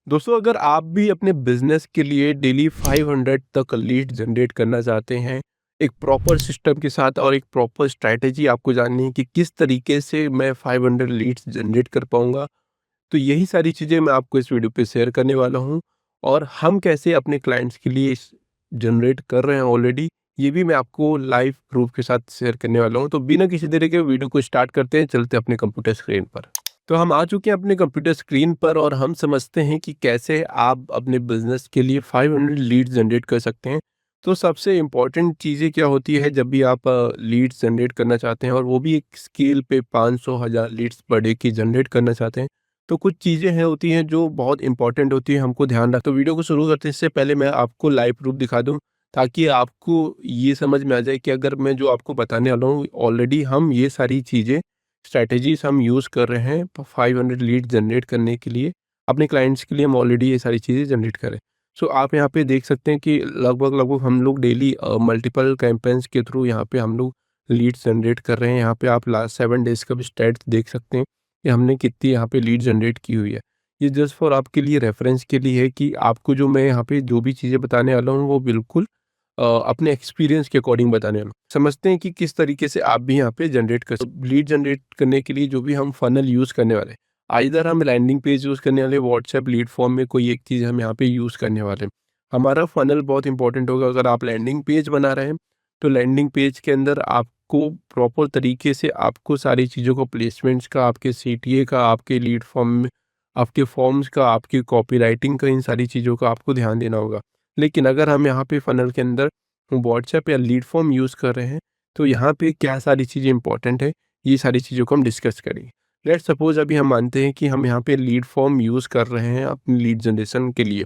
दोस्तों, अगर आप भी अपने बिजनेस के लिए डेली 500 तक लीड जनरेट करना चाहते हैं, एक प्रॉपर सिस्टम के साथ और एक प्रॉपर स्ट्रैटेजी आपको जाननी है कि किस तरीके से मैं 500 लीड्स जनरेट कर पाऊंगा। तो यही सारी चीज़ें मैं आपको इस वीडियो पे शेयर करने वाला हूं, और हम कैसे अपने क्लाइंट्स के लिए जनरेट कर रहे हैं ऑलरेडी, ये भी मैं आपको लाइव प्रूफ के साथ शेयर करने वाला हूं। तो बिना किसी देरी के वीडियो को स्टार्ट करते हैं, चलते हैं अपने कंप्यूटर स्क्रीन पर। तो हम आ चुके हैं अपने कंप्यूटर स्क्रीन पर, और हम समझते हैं कि कैसे आप अपने बिजनेस के लिए 500 लीड्स जनरेट कर सकते हैं। तो सबसे इम्पॉर्टेंट चीज़ें क्या होती है जब भी आप लीड्स जनरेट करना चाहते हैं, और वो भी एक स्केल पे 500 1000 लीड्स पर डे की जनरेट करना चाहते हैं, तो कुछ चीज़ें हैं होती हैं जो बहुत इंपॉर्टेंट होती है, हमको ध्यान रख। तो वीडियो को शुरू करते से पहले मैं आपको लाइव प्रूफ दिखा दूं, ताकि आपको ये समझ में आ जाए कि अगर मैं जो आपको बताने वाला हूँ ऑलरेडी हम ये सारी चीज़ें स्ट्रैटेजीज हम यूज़ कर रहे हैं 500 लीड जनरेट करने के लिए। अपने क्लाइंट्स के लिए हम ऑलरेडी ये सारी चीज़ें जनरेट करें। सो आप यहाँ पे देख सकते हैं कि लगभग लगभग हम लोग डेली मल्टीपल कैंपेन्स के थ्रू यहाँ पे हम लोग लीड्स जनरेट कर रहे हैं। यहाँ पे आप लास्ट 7 डेज़ का भी स्टैट्स देख सकते हैं कि हमने कितनी यहाँ पे लीड जनरेट की हुई है। ये जस्ट फॉर आपके लिए रेफरेंस के लिए है कि आपको जो मैं यहाँ पे जो भी चीज़ें बताने वाला हूँ वो बिल्कुल अपने एक्सपीरियंस के अकॉर्डिंग बताने वाला हूँ। समझते हैं कि किस तरीके से आप भी यहाँ पे जनरेट कर सकते। लीड जनरेट करने के लिए जो भी हम फनल यूज़ करने वाले हैं, आइदर हम लैंडिंग पेज यूज़ करने वाले, व्हाट्सएप लीड फॉर्म में कोई एक चीज़ हम यहाँ पे यूज़ करने वाले हैं। हमारा फनल बहुत इंपॉर्टेंट होगा। अगर आप लैंडिंग पेज बना रहे हैं, तो लैंडिंग पेज के अंदर आपको प्रॉपर तरीके से आपको सारी चीज़ों को, प्लेसमेंट्स का, आपके सीटीए का, आपके लीड फॉर्म में, आपके फॉर्म्स का, आपकी कॉपी राइटिंग का, इन सारी चीज़ों का आपको ध्यान देना होगा। लेकिन अगर हम यहाँ पे फनल के अंदर व्हाट्सएप या लीड फॉर्म यूज़ कर रहे हैं, तो यहाँ पे क्या सारी चीज़ें इंपॉर्टेंट है, ये सारी चीज़ों को हम डिस्कस करेंगे। लेट्स सपोज अभी हम मानते हैं कि हम यहाँ पे लीड फॉर्म यूज़ कर रहे हैं अपनी लीड जनरेशन के लिए।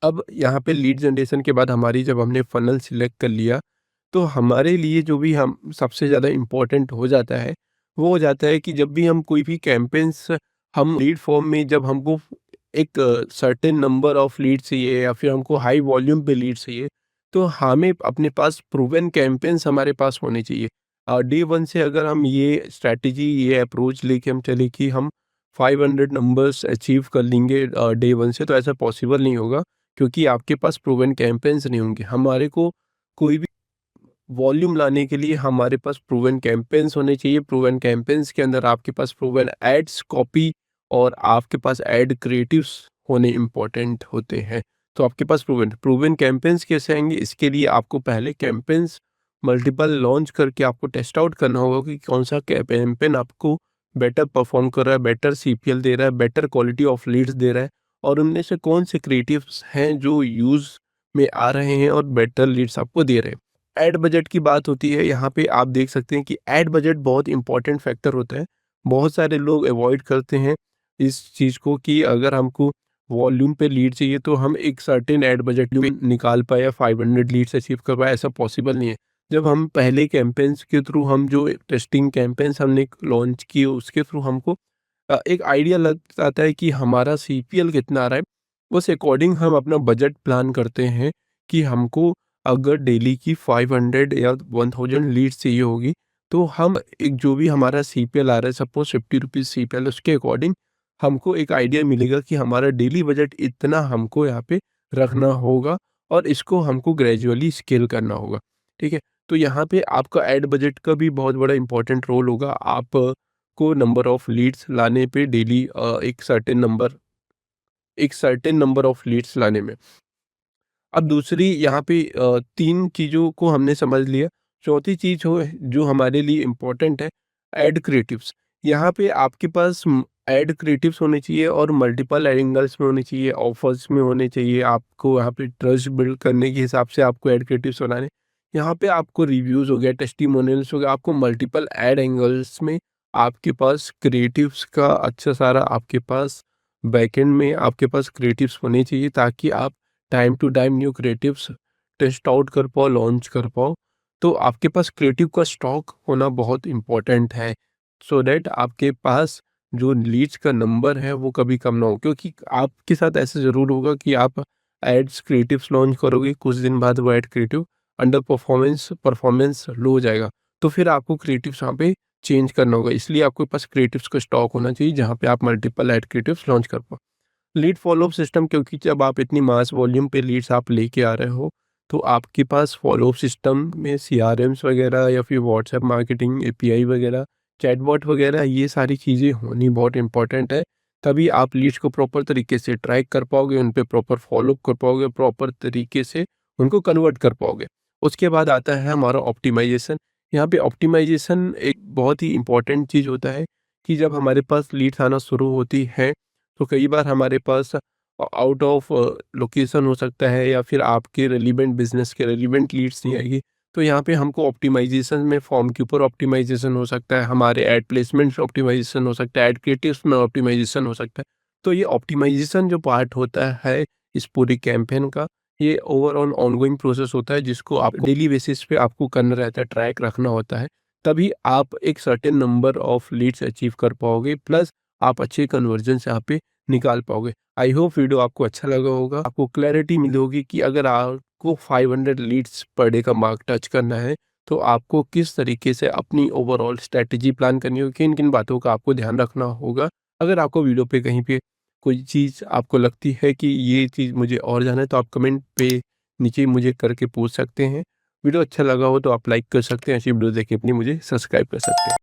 अब यहाँ पे लीड जनरेशन के बाद हमारी, जब हमने फनल सिलेक्ट कर लिया, तो हमारे लिए जो भी हम सबसे ज़्यादा इम्पोर्टेंट हो जाता है, वो हो जाता है कि जब भी हम कोई भी कैंपेन्स, हम लीड फॉर्म में जब हमको एक सर्टेन नंबर ऑफ लीड चाहिए, या फिर हमको हाई वॉल्यूम पे लीड चाहिए, तो हमें अपने पास प्रूवन कैंपेन्स हमारे पास होने चाहिए। डे वन से अगर हम ये स्ट्रैटेजी, ये अप्रोच लेके हम चले कि हम 500 नंबर्स अचीव कर लेंगे डे वन से, तो ऐसा पॉसिबल नहीं होगा, क्योंकि आपके पास प्रूवन कैंपेन्स नहीं होंगे। हमारे को कोई भी वॉल्यूम लाने के लिए हमारे पास प्रूवन कैंपेन्स होने चाहिए। प्रूवन कैंपेन्स के अंदर आपके पास प्रूवन एड्स, कॉपी, और आपके पास एड क्रिएटिव्स होने इम्पोर्टेंट होते हैं। तो आपके पास प्रूवन कैंपेन्स कैसे आएंगे, इसके लिए आपको पहले कैंपेन्स मल्टीपल लॉन्च करके आपको टेस्ट आउट करना होगा कि कौन सा कैंपेन आपको बेटर परफॉर्म कर रहा है, बेटर सीपीएल दे रहा है, बेटर क्वालिटी ऑफ लीड्स दे रहा है, और उनमें से कौन से क्रिएटिव्स हैं जो यूज़ में आ रहे हैं और बेटर लीड्स आपको दे रहे हैं। ऐड बजट की बात होती है, यहाँ पे आप देख सकते हैं कि ऐड बजट बहुत इंपॉर्टेंट फैक्टर होता है। बहुत सारे लोग अवॉइड करते हैं इस चीज़ को कि अगर हमको वॉल्यूम पे लीड चाहिए तो हम एक सर्टेन ऐड बजट पे निकाल पाए या 500 लीड्स अचीव कर पाए, ऐसा पॉसिबल नहीं है। जब हम पहले कैंपेन्स के थ्रू, हम जो टेस्टिंग कैंपेन्स हमने लॉन्च किए, उसके थ्रू हमको एक आइडिया लग जाता है कि हमारा सीपीएल कितना आ रहा है। उस अकॉर्डिंग हम अपना बजट प्लान करते हैं कि हमको अगर डेली की 500 या 1000 लीड्स चाहिए होगी, तो हम एक जो भी हमारा सीपीएल आ रहा है, सपोज 50 रुपीज़ सीपीएल, उसके अकॉर्डिंग हमको एक आइडिया मिलेगा कि हमारा डेली बजट इतना हमको यहाँ पे रखना होगा, और इसको हमको ग्रेजुअली स्केल करना होगा। ठीक है, तो यहाँ पे आपका ऐड बजट का भी बहुत बड़ा इंपॉर्टेंट रोल होगा। आप को नंबर ऑफ लीड्स लाने पे डेली एक सर्टेन नंबर ऑफ लीड्स लाने में। अब दूसरी यहाँ पे 3 चीज़ों को हमने समझ लिया। चौथी चीज़ हो जो हमारे लिए इम्पोर्टेंट है, ऐड क्रिएटिव्स। यहाँ पे आपके पास ऐड क्रिएटिव्स होने चाहिए, और मल्टीपल एंगल्स में होने चाहिए, ऑफर्स में होने चाहिए। आपको यहाँ पे ट्रस्ट बिल्ड करने के हिसाब से आपको ऐड क्रिएटिव्स बनाने। यहाँ पे आपको रिव्यूज़ हो गया, टेस्टिमोनियल्स हो गया, आपको मल्टीपल ऐड एंगल्स में आपके पास क्रिएटिव्स का अच्छा सारा आपके पास बैकएंड में आपके पास क्रिएटिव्स होने चाहिए, ताकि आप time to time new creatives test out कर पाओ, लॉन्च कर पाओ। तो आपके पास क्रिएटिव का स्टॉक होना बहुत इम्पोर्टेंट है, सो दैट आपके पास जो लीड्स का नंबर है वो कभी कम ना हो। क्योंकि आपके साथ ऐसा ज़रूर होगा कि आप एड्स क्रिएटिव्स लॉन्च करोगे, कुछ दिन बाद वो add creative under performance low हो जाएगा, तो फिर आपको क्रिएटिव्स वहाँ पे चेंज करना होगा। इसलिए आपके पास क्रिएटिव्स का स्टॉक होना चाहिए, जहाँ पे आप मल्टीपल एड क्रिएटिव्स लॉन्च कर पाओ। लीड फॉलोअप सिस्टम, क्योंकि जब आप इतनी मास वॉल्यूम पे लीड्स आप लेके आ रहे हो, तो आपके पास फॉलोअप सिस्टम में सीआरएम्स वगैरह या फिर व्हाट्सएप मार्केटिंग एपीआई वगैरह, चैटबॉट वगैरह, ये सारी चीज़ें होनी बहुत इंपॉर्टेंट है। तभी आप लीड्स को प्रॉपर तरीके से ट्रैक कर पाओगे, उन पे प्रॉपर फॉलोअप कर पाओगे, प्रॉपर तरीके से उनको कन्वर्ट कर पाओगे। उसके बाद आता है हमारा ऑप्टिमाइजेशन। यहाँ पे ऑप्टिमाइजेशन एक बहुत ही इम्पोर्टेंट चीज़ होता है कि जब हमारे पास लीड्स आना शुरू होती हैं, तो कई बार हमारे पास आउट ऑफ लोकेशन हो सकता है, या फिर आपके रेलिवेंट बिजनेस के रेलिवेंट लीड्स नहीं आएगी। तो यहाँ पे हमको ऑप्टिमाइजेशन में फॉर्म के ऊपर ऑप्टिमाइजेशन हो सकता है, हमारे एड प्लेसमेंट ऑप्टिमाइजेशन हो सकता है, एड क्रिएटिव्स में ऑप्टिमाइजेशन हो सकता है। तो ये ऑप्टिमाइजेशन जो पार्ट होता है इस पूरी कैंपेन का, ये ओवरऑल ऑनगोइंग प्रोसेस होता है, जिसको आप डेली बेसिस पे आपको करना रहता है, ट्रैक रखना होता है। तभी आप एक certain number of leads achieve कर पाओगे, प्लस आप अच्छे कन्वर्जन यहाँ पे निकाल पाओगे। आई होप वीडियो आपको अच्छा लगा होगा, आपको क्लैरिटी मिली होगी कि अगर आपको 500 लीड्स पर डे का मार्क टच करना है, तो आपको किस तरीके से अपनी ओवरऑल स्ट्रैटेजी प्लान करनी होगी, किन किन बातों का आपको ध्यान रखना होगा। अगर आपको वीडियो पे कहीं पे कोई चीज़ आपको लगती है कि ये चीज़ मुझे और जानना है, तो आप कमेंट पे नीचे मुझे करके पूछ सकते हैं। वीडियो अच्छा लगा हो तो आप लाइक कर सकते हैं, ऐसी वीडियो देख के अपनी मुझे सब्सक्राइब कर सकते हैं।